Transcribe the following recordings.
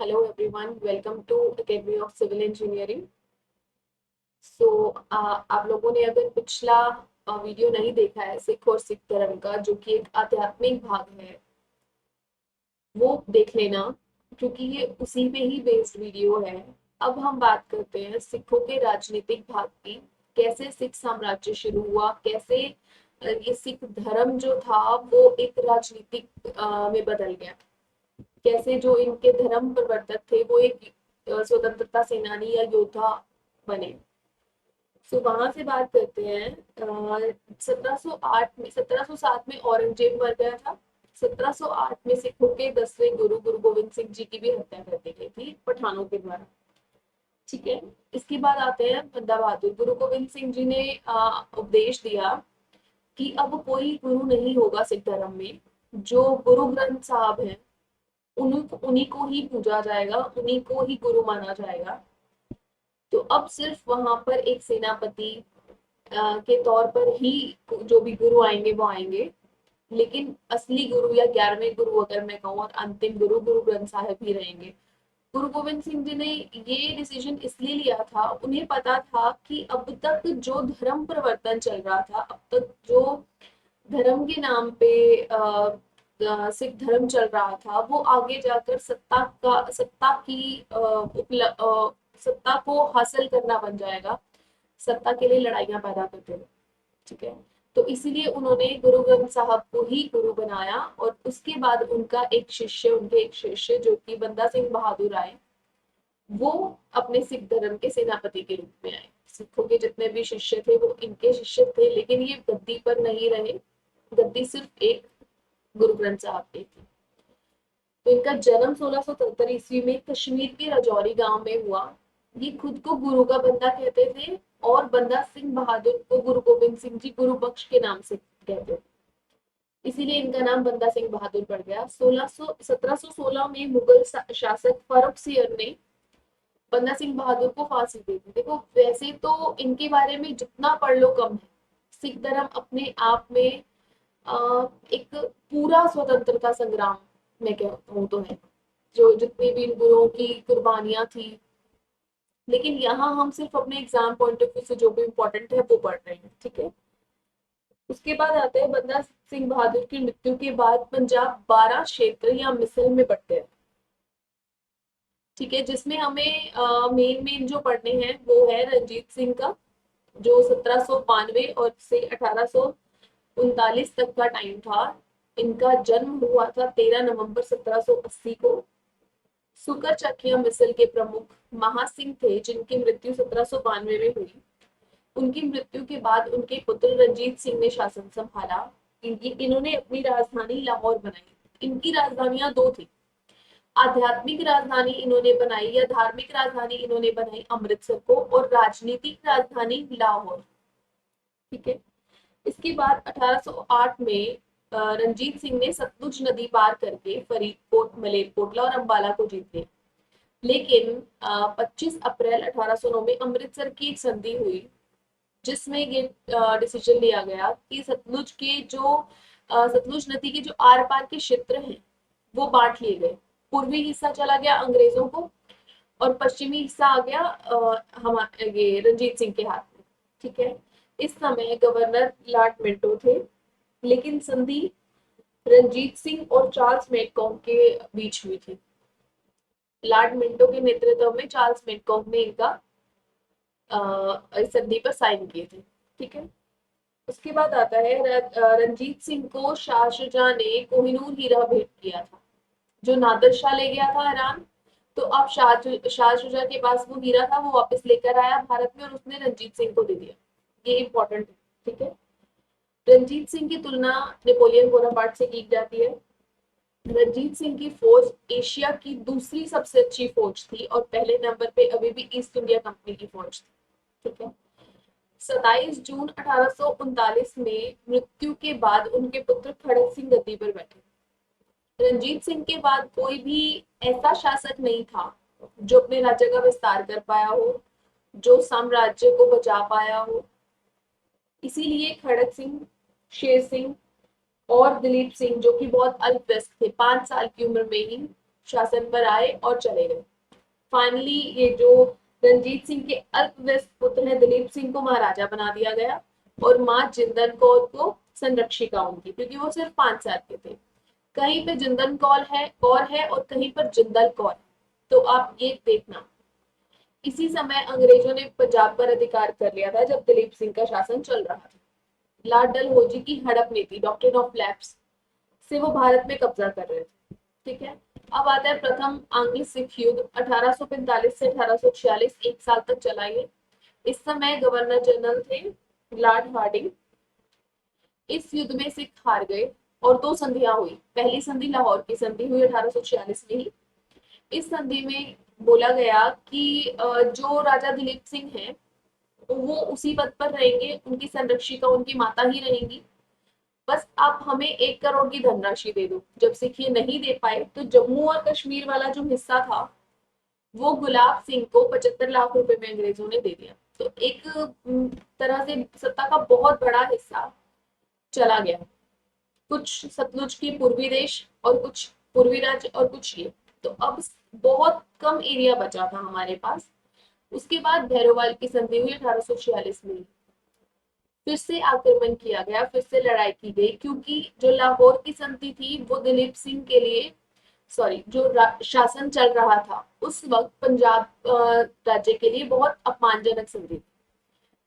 Hello everyone, welcome to Academy of Civil Engineering. So आप लोगों ने अगर पिछला वीडियो नहीं देखा है सिख और सिख धर्म का, जो कि एक आध्यात्मिक भाग है, वो देख लेना, क्योंकि ये उसी पे ही बेस्ड वीडियो है। अब हम बात करते हैं सिखों के राजनीतिक भाग की। कैसे सिख साम्राज्य शुरू हुआ, कैसे ये सिख धर्म जो था वो एक राजनीतिक में बदल गया, कैसे जो इनके धर्म प्रवर्तक थे वो एक स्वतंत्रता सेनानी या योद्धा बने। सो वहां से बात करते हैं। 1707 में औरंगजेब मर गया था। 1708 में सिखों के 10वें गुरु गुरु गोविंद सिंह जी की भी हत्या कर दी गई थी पठानों के द्वारा। ठीक है। इसके बाद आते हैं बंदा बहादुर। गुरु गोविंद सिंह जी ने उपदेश दिया कि अब कोई गुरु नहीं होगा सिख धर्म में, जो गुरु ग्रंथ साहब हैं उन्हीं को ही पूजा जाएगा, उन्हीं को ही गुरु माना जाएगा। तो अब सिर्फ वहां पर एक सेनापति के तौर पर ही जो भी गुरु आएंगे वो आएंगे, लेकिन असली गुरु या 11वें गुरु अगर मैं कहूँ और अंतिम गुरु गुरु ग्रंथ साहिब ही रहेंगे। गुरु गोविंद सिंह जी ने ये डिसीजन इसलिए लिया था, उन्हें पता था कि अब तक जो धर्म परिवर्तन चल रहा था, अब तक जो धर्म के नाम पे सिख धर्म चल रहा था, वो आगे जाकर सत्ता को हासिल करना बन जाएगा, सत्ता के लिए लड़ाइयां पैदा करते हैं। ठीक है। तो इसीलिए उन्होंने गुरु ग्रंथ साहब को ही गुरु बनाया, और उसके बाद उनके एक शिष्य जो कि बंदा सिंह बहादुर आए, वो अपने सिख धर्म के सेनापति के रूप में आए। सिखों के जितने भी शिष्य थे वो इनके शिष्य थे, लेकिन ये गद्दी पर नहीं रहे। गद्दी सिर्फ एक गुरु ग्रंथ साहब की थी। तो इनका जन्म 1673 ईस्वी में कश्मीर के राजौरी गांव में हुआ। ये खुद को गुरु का बंदा कहते थे, और बंदा सिंह बहादुर को गुरु गोविंद सिंह जी गुरु बख्श के नाम से कहते थे, इसीलिए इनका नाम बंदा सिंह बहादुर पड़ गया। 1716 में मुगल शासक फारुख ने बंदा सिंह बहादुर को फांसी दे दी। देखो, वैसे तो इनके बारे में जितना पढ़ लो कम है। सिख धर्म अपने आप में एक पूरा स्वतंत्रता संग्राम मैं कहूँ तो है, जो जितनी भी इन गुरुओं की कुर्बानियां थी। लेकिन यहाँ हम सिर्फ अपने एग्जाम पॉइंट ऑफ व्यू से जो भी इम्पोर्टेंट है वो पढ़ रहे हैं। ठीक है। उसके बाद आते हैं बंदा सिंह बहादुर की मृत्यु के बाद पंजाब 12 क्षेत्र या मिसल में बंटे हैं। ठीक है। जिसमें हमें मेन मेन जो पढ़ने हैं वो है रंजीत सिंह का, जो 1792 और से 1839 तक का टाइम था। इनका जन्म हुआ था 13 नवंबर 1780 को। सुकर चकिया मिसल के प्रमुख महासिंह थे, जिनकी मृत्यु 1792 में हुई। उनकी मृत्यु के बाद उनके पुत्र रंजीत सिंह ने शासन संभाला। इन्होंने अपनी राजधानी लाहौर बनाई। इनकी राजधानियां दो थी। आध्यात्मिक राजधानी इन्होंने बनाई या धार्मिक राजधानी इन्होंने बनाई अमृतसर को, और राजनीतिक राजधानी लाहौर। ठीक है। इसके बाद 1808 में रंजीत सिंह ने सतलुज नदी पार करके फरीदकोट, मलेरकोटला और अंबाला को जीत लिया। लेकिन 25 अप्रैल 1809 में अमृतसर की एक संधि हुई, जिसमें ये डिसीजन लिया गया कि सतलुज नदी के जो आर पार के क्षेत्र हैं वो बांट लिए गए। पूर्वी हिस्सा चला गया अंग्रेजों को, और पश्चिमी हिस्सा आ गया हमारे ये रंजीत सिंह के हाथ में। ठीक है। इस समय गवर्नर लॉर्ड मिंटो थे, लेकिन संधि रंजीत सिंह और चार्ल्स मेडकॉम के बीच हुई थी। लॉर्ड मिंटो के नेतृत्व में चार्ल्स मेडकॉम ने इनका इस संधि पर साइन किए थे। ठीक है। उसके बाद आता है रंजीत सिंह को शाहजहां ने कोहिनूर हीरा भेंट किया था, जो नादिर शाह ले गया था ईरान। तो अब शाहजहां के पास वो हीरा था, वो वापस लेकर आया भारत में, और उसने रंजीत सिंह को दे दिया। ये इंपॉर्टेंट है। ठीक है। रंजीत सिंह की तुलना नेपोलियन बोनापार्ट से की जाती है। रंजीत सिंह की फौज एशिया की दूसरी सबसे अच्छी फौज थी, और पहले नंबर पे अभी भी ईस्ट इंडिया कंपनी की फौज थी। ठीक है। 27 जून 1839 में मृत्यु के बाद उनके पुत्र खड़क सिंह गद्दी पर बैठे। रंजीत सिंह के बाद कोई भी ऐसा शासक नहीं था जो अपने राज्य का विस्तार कर पाया हो, जो साम्राज्य को बचा पाया हो। इसीलिए खड़क सिंह, शेर सिंह और दिलीप सिंह, जो कि बहुत अल्पवयस्क थे, 5 साल की उम्र में ही शासन पर आए और चले गए। फाइनली ये जो रंजीत सिंह के अल्पवयस्क पुत्र हैं दिलीप सिंह को महाराजा बना दिया गया और माँ जिंदन कौर को संरक्षिका उनकी, क्योंकि वो सिर्फ 5 साल के थे। कहीं पे जिंदन कौर है और कहीं पर जिंदल कौर है। तो आप ये देखना, इसी समय अंग्रेजों ने पंजाब पर अधिकार कर लिया था जब दिलीप सिंह का शासन चल रहा था। लॉर्ड डलहौजी की हड़प नीति, डॉक्ट्रिन ऑफ लैप्स, से वो भारत में कब्जा कर रहे थे। ठीक है। अब आता है प्रथम आंग्ल सिख युद्ध 1845 से 1846, 1 साल तक चला ये। इस समय गवर्नर जनरल थे लॉर्ड हार्डिंग। इस युद्ध में सिख हार गए और 2 संधियां हुई। पहली संधि लाहौर की संधि हुई 1846 में ही। इस संधि में बोला गया कि जो राजा दिलीप सिंह हैं वो उसी पद पर रहेंगे, उनकी संरक्षिका उनकी माता ही रहेंगी। बस आप हमें 1 करोड़ की धनराशि दे दो। जब सिख ये नहीं दे पाए तो जम्मू और कश्मीर वाला जो हिस्सा था वो गुलाब सिंह को 75 लाख रुपए में अंग्रेजों ने दे दिया। तो एक तरह से सत्ता का बहुत बड़ा हिस्सा चला गया। कुछ सतलुज के पूर्वी देश और कुछ पूर्वी राज्य और कुछ ये। तो अब बहुत कम एरिया बचा था हमारे पास। उसके बाद भैरोवाल की संधि हुई 1846 में। फिर से आक्रमण किया गया, फिर से लड़ाई की गई, क्योंकि जो लाहौर की संधि थी वो दिलीप सिंह के लिए, सॉरी, जो शासन चल रहा था उस वक्त पंजाब राज्य के लिए बहुत अपमानजनक संधि थी।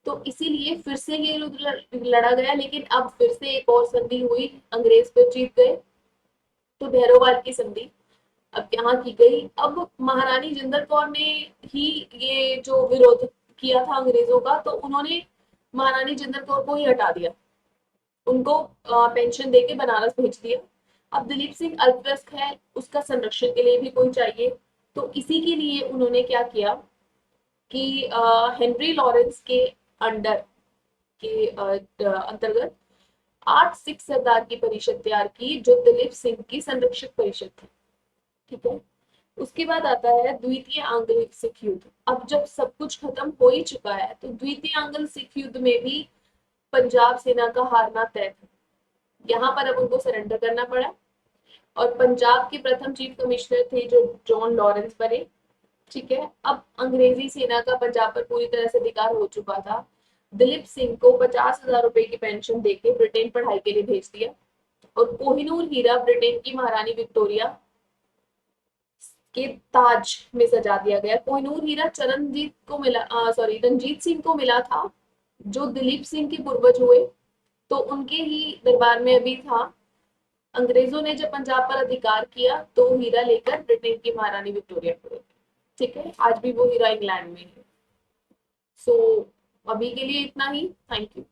तो इसीलिए फिर से ये लड़ा गया, लेकिन अब फिर से एक और संधि हुई, अंग्रेज फिर जीत गए। तो भैरोवाल की संधि अब यहाँ की गई। अब महारानी जिंदल कौर ने ही ये जो विरोध किया था अंग्रेजों का, तो उन्होंने महारानी जिंदल कौर को ही हटा दिया, उनको पेंशन देके बनारस भेज दिया। अब दिलीप सिंह अल्पवयस्क है, उसका संरक्षण के लिए भी कोई चाहिए। तो इसी के लिए उन्होंने क्या किया कि हेनरी लॉरेंस के अंडर के अंतर्गत 8 सिख सरदार की परिषद तैयार की, जो दिलीप सिंह की संरक्षक परिषद थी। ठीक है। उसके बाद आता है द्वितीय आंग्ल सिख युद्ध। अब जब सब कुछ खत्म हो ही चुका है तो द्वितीय आंग्ल सिख युद्ध में भी पंजाब सेना का हारना तय था। यहाँ पर अब उनको सरेंडर करना पड़ा और पंजाब के प्रथम चीफ कमिश्नर थे जो जॉन लॉरेंस बने। ठीक है। अब अंग्रेजी सेना का पंजाब पर पूरी तरह से अधिकार हो चुका था। दिलीप सिंह को 50,000 रुपए की पेंशन देके ब्रिटेन पढ़ाई के लिए भेज दिया और कोहिनूर हीरा ब्रिटेन की महारानी विक्टोरिया के ताज में सजा दिया गया। कोहिनूर हीरा चरणजीत को मिला, सॉरी, रंजीत सिंह को मिला था, जो दिलीप सिंह के पूर्वज हुए। तो उनके ही दरबार में अभी था। अंग्रेजों ने जब पंजाब पर अधिकार किया तो हीरा लेकर ब्रिटेन की महारानी विक्टोरिया को गए। ठीक है। आज भी वो हीरा इंग्लैंड में है। सो अभी के लिए इतना ही। Thank you.